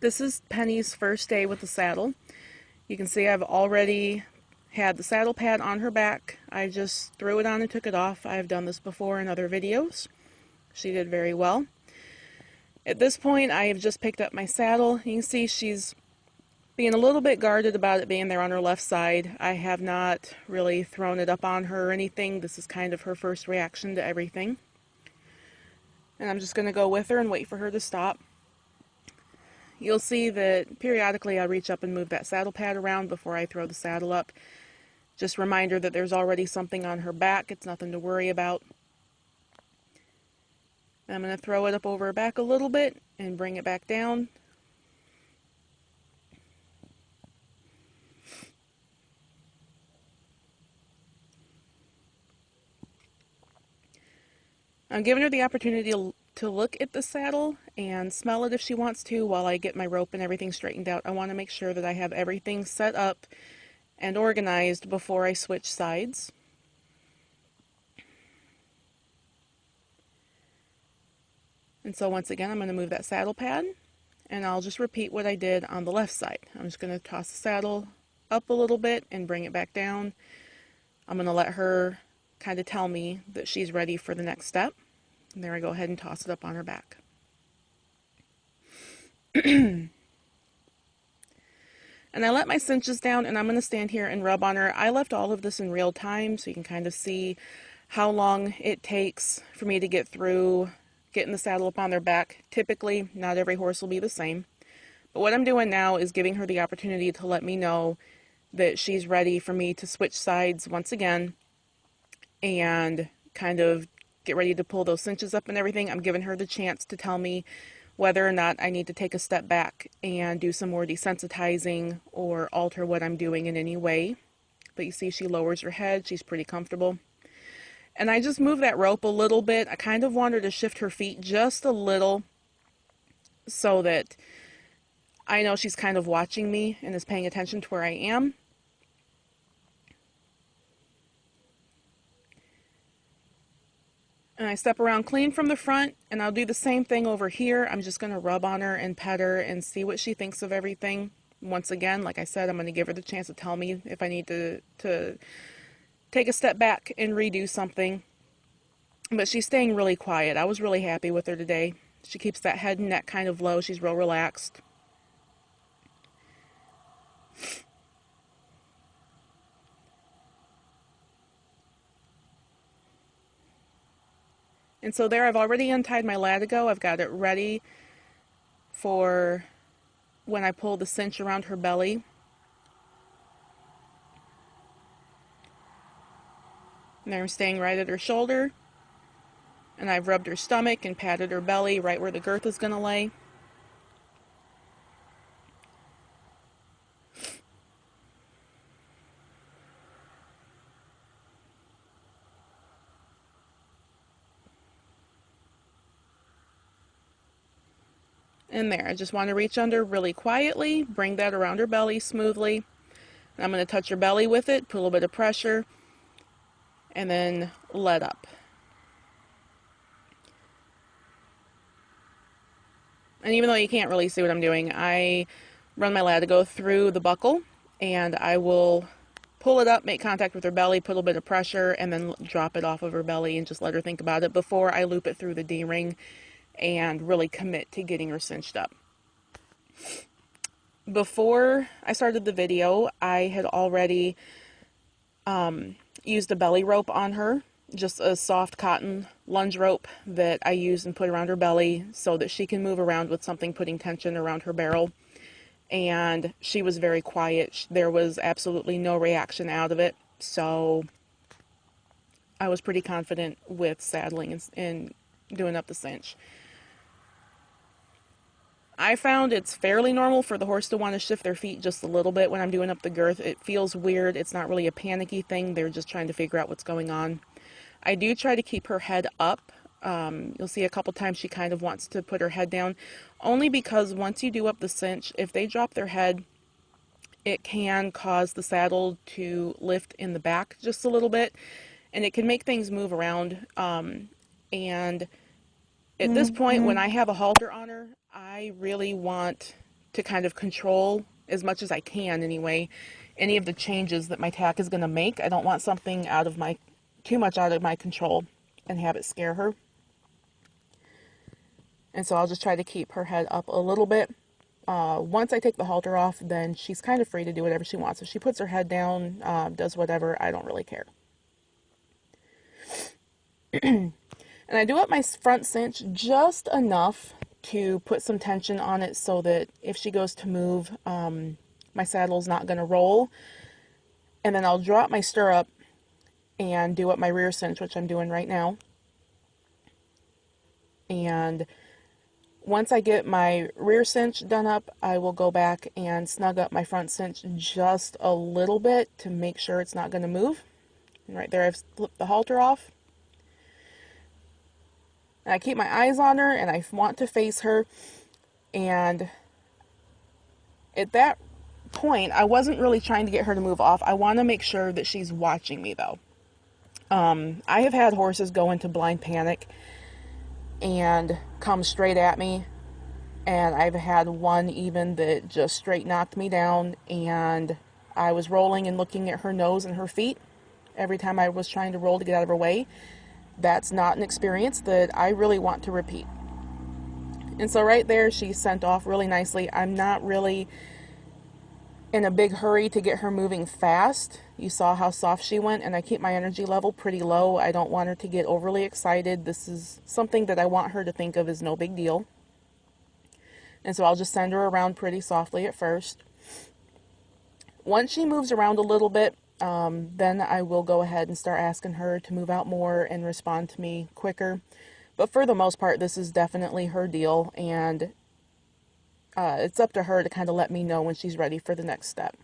This is Penny's first day with the saddle. You can see I've already had the saddle pad on her back. I just threw it on and took it off. I've done this before in other videos. She did very well. At this point, I have just picked up my saddle. You can see she's being a little bit guarded about it being there on her left side. I have not really thrown it up on her or anything. This is kind of her first reaction to everything. And I'm just going to go with her and wait for her to stop. You'll see that periodically I'll reach up and move that saddle pad around before I throw the saddle up. Just a reminder that there's already something on her back. It's nothing to worry about. I'm going to throw it up over her back a little bit and bring it back down. I'm giving her the opportunity to look at the saddle and smell it if she wants to while I get my rope and everything straightened out. I want to make sure that I have everything set up and organized before I switch sides. And so once again, I'm going to move that saddle pad, and I'll just repeat what I did on the left side. I'm just going to toss the saddle up a little bit and bring it back down. I'm going to let her kind of tell me that she's ready for the next step. And there I go ahead and toss it up on her back. And I let my cinches down, and I'm going to stand here and rub on her. I left all of this in real time so you can kind of see how long it takes for me to get through getting the saddle up on their back. Typically, not every horse will be the same. But what I'm doing now is giving her the opportunity to let me know that she's ready for me to switch sides once again and kind of get ready to pull those cinches up and everything. I'm giving her the chance to tell me whether or not I need to take a step back and do some more desensitizing or alter what I'm doing in any way. But you see she lowers her head. She's pretty comfortable. And I just move that rope a little bit. I kind of want her to shift her feet just a little so that I know she's kind of watching me and is paying attention to where I am. And I step around clean from the front, and I'll do the same thing over here. I'm just going to rub on her and pet her and see what she thinks of everything. Once again, like I said, I'm going to give her the chance to tell me if I need to take a step back and redo something. But she's staying really quiet. I was really happy with her today. She keeps that head and neck kind of low. She's real relaxed. And so there, I've already untied my latigo. I've got it ready for when I pull the cinch around her belly. And I'm staying right at her shoulder. And I've rubbed her stomach and patted her belly right where the girth is going to lay. And there, I just want to reach under really quietly, bring that around her belly smoothly. And I'm going to touch her belly with it, put a little bit of pressure, and then let up. And even though you can't really see what I'm doing, I run my latigo through the buckle, and I will pull it up, make contact with her belly, put a little bit of pressure, and then drop it off of her belly and just let her think about it before I loop it through the D-ring and really commit to getting her cinched up. Before I started the video, I had already used a belly rope on her, just a soft cotton lunge rope that I use and put around her belly so that she can move around with something putting tension around her barrel. And she was very quiet. There was absolutely no reaction out of it, so I was pretty confident with saddling and doing up the cinch. I found it's fairly normal for the horse to want to shift their feet just a little bit when I'm doing up the girth. It feels weird. It's not really a panicky thing. They're just trying to figure out what's going on. I do try to keep her head up. You'll see a couple times she kind of wants to put her head down, only because once you do up the cinch, if they drop their head, it can cause the saddle to lift in the back just a little bit, and it can make things move around. And at this point, when I have a halter on her, I really want to kind of control, as much as I can anyway, any of the changes that my tack is going to make. I don't want something too much out of my control and have it scare her. And so I'll just try to keep her head up a little bit. Once I take the halter off, then she's kind of free to do whatever she wants. If she puts her head down, does whatever, I don't really care. And I do up my front cinch just enough to put some tension on it so that if she goes to move, my saddle's not going to roll. And then I'll drop my stirrup and do up my rear cinch, which I'm doing right now. And once I get my rear cinch done up, I will go back and snug up my front cinch just a little bit to make sure it's not going to move. And right there, I've flipped the halter off. And I keep my eyes on her, and I want to face her. And at that point, I wasn't really trying to get her to move off. I want to make sure that she's watching me, though. I have had horses go into blind panic and come straight at me, and I've had one even that just straight knocked me down, and I was rolling and looking at her nose and her feet every time I was trying to roll to get out of her way. That's not an experience that I really want to repeat. And so right there, she's sent off really nicely. I'm not really in a big hurry to get her moving fast. You saw how soft she went, and I keep my energy level pretty low. I don't want her to get overly excited. This is something that I want her to think of as no big deal. And so I'll just send her around pretty softly at first. Once she moves around a little bit, then I will go ahead and start asking her to move out more and respond to me quicker. But for the most part, this is definitely her deal, and it's up to her to kind of let me know when she's ready for the next step.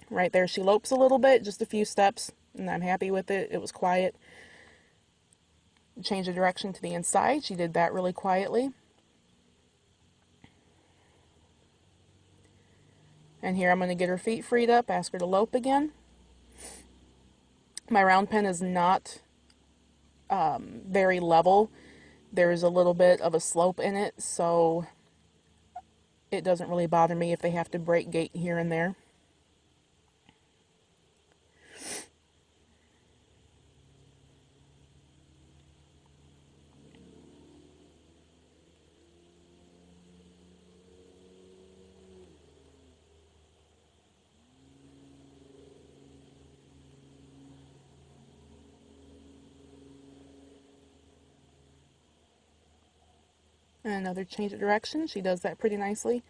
Right there, she lopes a little bit, just a few steps, and I'm happy with it. It was quiet. Change the direction to the inside. She did that really quietly. And here I'm going to get her feet freed up, ask her to lope again. My round pen is not very level. There's a little bit of a slope in it, so it doesn't really bother me if they have to break gait here and there. And another change of direction. She does that pretty nicely.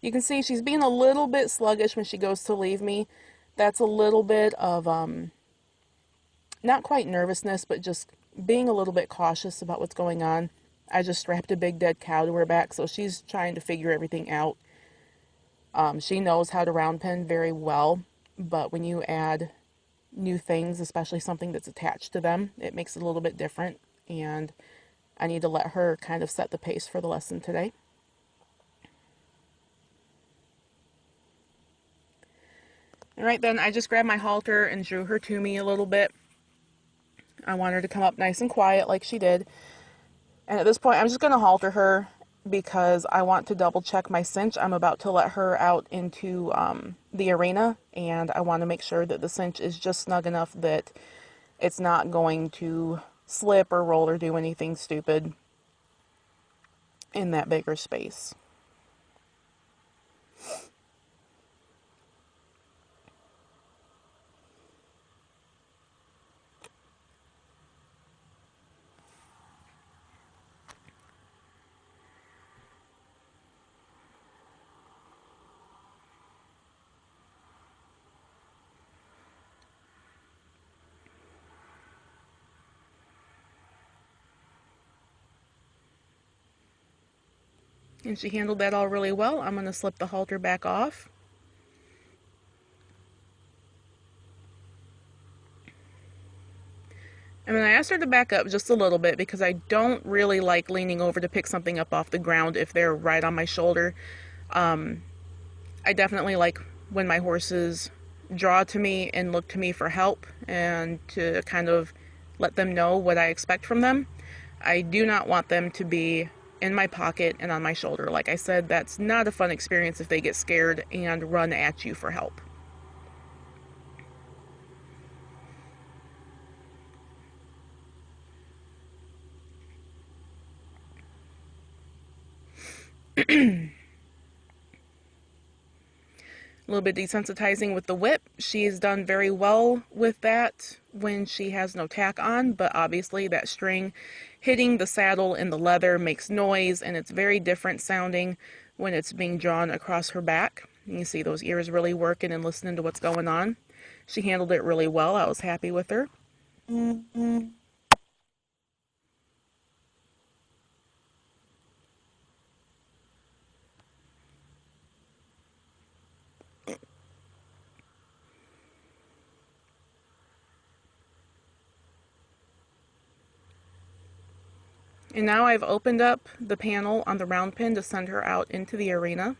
You can see she's being a little bit sluggish when she goes to leave me. That's a little bit of, not quite nervousness, but just being a little bit cautious about what's going on. I just strapped a big dead cow to her back, so she's trying to figure everything out. She knows how to round pen very well, but when you add new things, especially something that's attached to them, it makes it a little bit different, and I need to let her kind of set the pace for the lesson today. And right then, I just grabbed my halter and drew her to me a little bit. I want her to come up nice and quiet like she did. And at this point, I'm just going to halter her because I want to double check my cinch. I'm about to let her out into the arena, and I want to make sure that the cinch is just snug enough that it's not going to slip or roll or do anything stupid in that bigger space. And she handled that all really well. I'm going to slip the halter back off. And then I asked her to back up just a little bit because I don't really like leaning over to pick something up off the ground if they're right on my shoulder. I definitely like when my horses draw to me and look to me for help and to kind of let them know what I expect from them. I do not want them to be in my pocket and on my shoulder. Like I said, that's not a fun experience if they get scared and run at you for help. A little bit desensitizing with the whip. She's done very well with that when she has no tack on, but obviously that string hitting the saddle and the leather makes noise, and it's very different sounding when it's being drawn across her back. You can see those ears really working and listening to what's going on. She handled it really well. I was happy with her. And now I've opened up the panel on the round pin to send her out into the arena.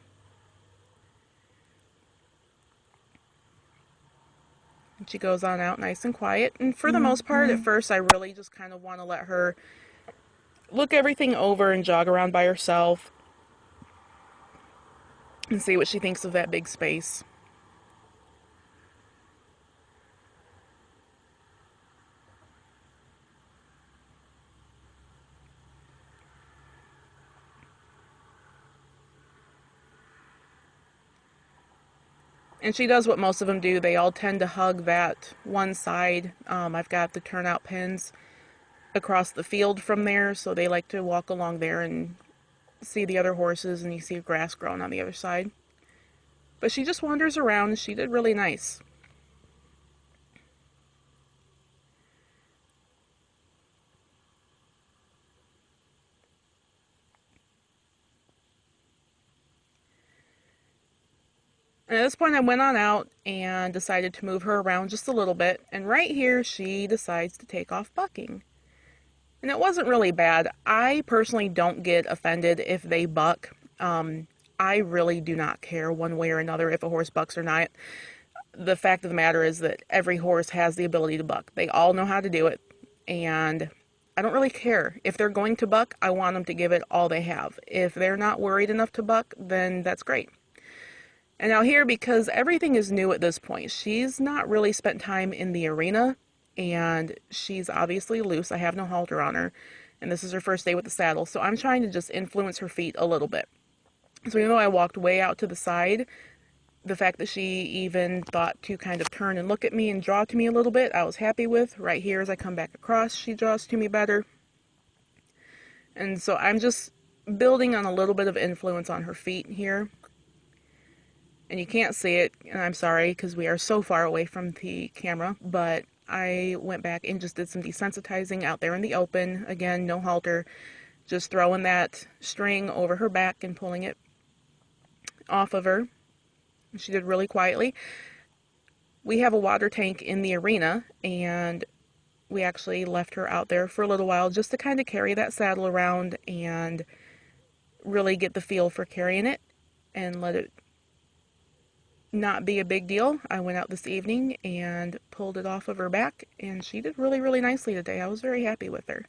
And she goes on out nice and quiet. And for the most part, at first, I really just kind of want to let her look everything over and jog around by herself and see what she thinks of that big space. And she does what most of them do. They all tend to hug that one side. I've got the turnout pins across the field from there, so they like to walk along there and see the other horses, and you see grass growing on the other side. But she just wanders around, and she did really nice. And at this point, I went on out and decided to move her around just a little bit. And right here, she decides to take off bucking. And it wasn't really bad. I personally don't get offended if they buck. I really do not care one way or another if a horse bucks or not. The fact of the matter is that every horse has the ability to buck. They all know how to do it. And I don't really care. If they're going to buck, I want them to give it all they have. If they're not worried enough to buck, then that's great. And now here, because everything is new at this point, she's not really spent time in the arena, and she's obviously loose. I have no halter on her, and this is her first day with the saddle, so I'm trying to just influence her feet a little bit. So even though I walked way out to the side, the fact that she even thought to kind of turn and look at me and draw to me a little bit, I was happy with. Right here, as I come back across, she draws to me better. And so I'm just building on a little bit of influence on her feet here. And you can't see it, and I'm sorry because we are so far away from the camera, but I went back and just did some desensitizing out there in the open. Again, no halter, just throwing that string over her back and pulling it off of her. She did really quietly. We have a water tank in the arena, and we actually left her out there for a little while just to kind of carry that saddle around and really get the feel for carrying it and let it not be a big deal. I went out this evening and pulled it off of her back, and she did really, really nicely today. I was very happy with her.